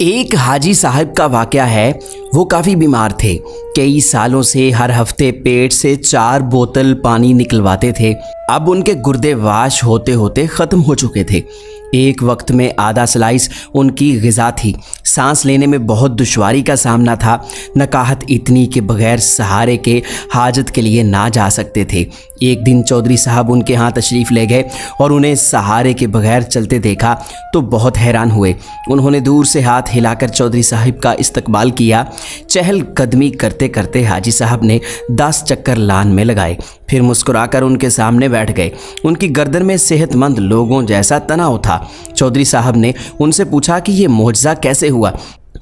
एक हाजी साहब का वाक़या है। वो काफ़ी बीमार थे। कई सालों से हर हफ्ते पेट से 4 बोतल पानी निकलवाते थे। अब उनके गुर्दे वाश होते होते ख़त्म हो चुके थे। एक वक्त में आधा स्लाइस उनकी ग़िज़ा थी। सांस लेने में बहुत दुश्वारी का सामना था। नकाहत इतनी के बग़ैर सहारे के हाजत के लिए ना जा सकते थे। एक दिन चौधरी साहब उनके यहाँ तशरीफ़ ले गए और उन्हें सहारे के बग़ैर चलते देखा तो बहुत हैरान हुए। उन्होंने दूर से हाथ हिलाकर चौधरी साहब का इस्तकबाल किया। चहल कदमी करते करते हाजी साहब ने 10 चक्कर लान में लगाए, फिर मुस्कुराकर उनके सामने बैठ गए। उनकी गर्दन में सेहतमंद लोगों जैसा तनाव था। चौधरी साहब ने उनसे पूछा कि ये मोजज़ा कैसे हुआ?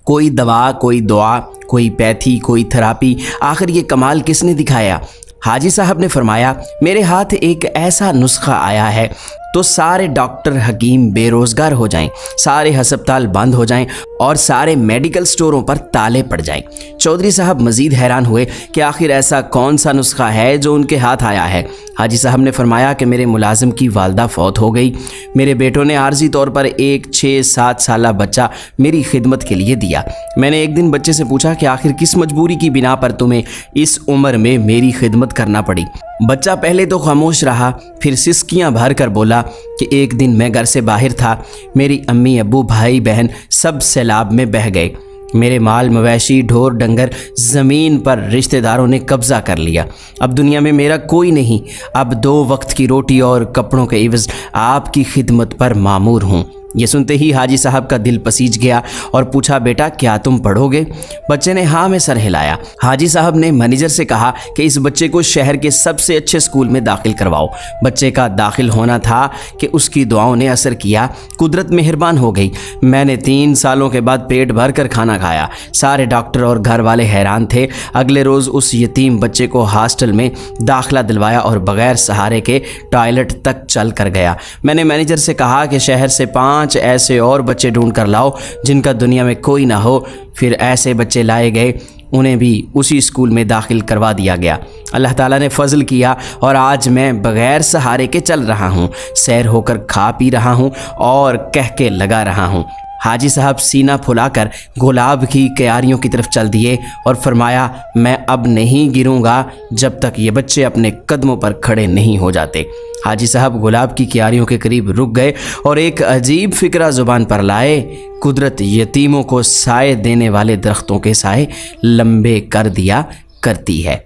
कोई दवा, कोई दुआ, कोई पैथी, कोई थेरापी, आखिर ये कमाल किसने दिखाया? हाजी साहब ने फरमाया, मेरे हाथ एक ऐसा नुस्खा आया है तो सारे डॉक्टर हकीम बेरोज़गार हो जाएं, सारे हस्पताल बंद हो जाएं और सारे मेडिकल स्टोरों पर ताले पड़ जाएं। चौधरी साहब मज़ीद हैरान हुए कि आखिर ऐसा कौन सा नुस्खा है जो उनके हाथ आया है। हाजी साहब ने फरमाया कि मेरे मुलाजिम की वालदा फौत हो गई। मेरे बेटों ने आर्जी तौर पर एक 6-7 साला बच्चा मेरी खिदमत के लिए दिया। मैंने एक दिन बच्चे से पूछा कि आखिर किस मजबूरी की बिना पर तुम्हें इस उम्र में मेरी खिदमत करना पड़ी? बच्चा पहले तो खामोश रहा, फिर सिसकियां भर कर बोला कि एक दिन मैं घर से बाहर था, मेरी अम्मी, अब्बू, भाई, बहन सब सैलाब में बह गए। मेरे माल मवेशी, ढोर डंगर ज़मीन पर रिश्तेदारों ने कब्ज़ा कर लिया। अब दुनिया में मेरा कोई नहीं। अब 2 वक्त की रोटी और कपड़ों के इवज़ आपकी खिदमत पर मामूर हूँ। ये सुनते ही हाजी साहब का दिल पसीज गया और पूछा, बेटा क्या तुम पढ़ोगे? बच्चे ने हाँ में सर हिलाया। हाजी साहब ने मैनेजर से कहा कि इस बच्चे को शहर के सबसे अच्छे स्कूल में दाखिल करवाओ। बच्चे का दाखिल होना था कि उसकी दुआओं ने असर किया। कुदरत मेहरबान हो गई। मैंने 3 सालों के बाद पेट भर कर खाना खाया। सारे डॉक्टर और घर वाले हैरान थे। अगले रोज़ उस यतीम बच्चे को हॉस्टल में दाखिला दिलवाया और बग़ैर सहारे के टॉयलेट तक चल कर गया। मैंने मैनेजर से कहा कि शहर से 5 ऐसे और बच्चे ढूंढ कर लाओ जिनका दुनिया में कोई ना हो। फिर ऐसे बच्चे लाए गए, उन्हें भी उसी स्कूल में दाखिल करवा दिया गया। अल्लाह ताला ने फजल किया और आज मैं बग़ैर सहारे के चल रहा हूँ, सैर होकर खा पी रहा हूँ और कह के लगा रहा हूँ। हाजी साहब सीना फुलाकर गुलाब की क्यारियों की तरफ चल दिए और फरमाया, मैं अब नहीं गिरूंगा जब तक ये बच्चे अपने कदमों पर खड़े नहीं हो जाते। हाजी साहब गुलाब की क्यारियों के करीब रुक गए और एक अजीब फिक्रा ज़ुबान पर लाए। कुदरत यतीमों को साए देने वाले दरख्तों के साए लंबे कर दिया करती है।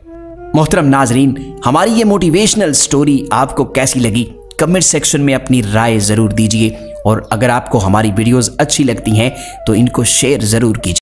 मोहतरम नाजरीन, हमारी ये मोटिवेशनल स्टोरी आपको कैसी लगी? कमेंट सेक्शन में अपनी राय ज़रूर दीजिए और अगर आपको हमारी वीडियोस अच्छी लगती हैं तो इनको शेयर ज़रूर कीजिए।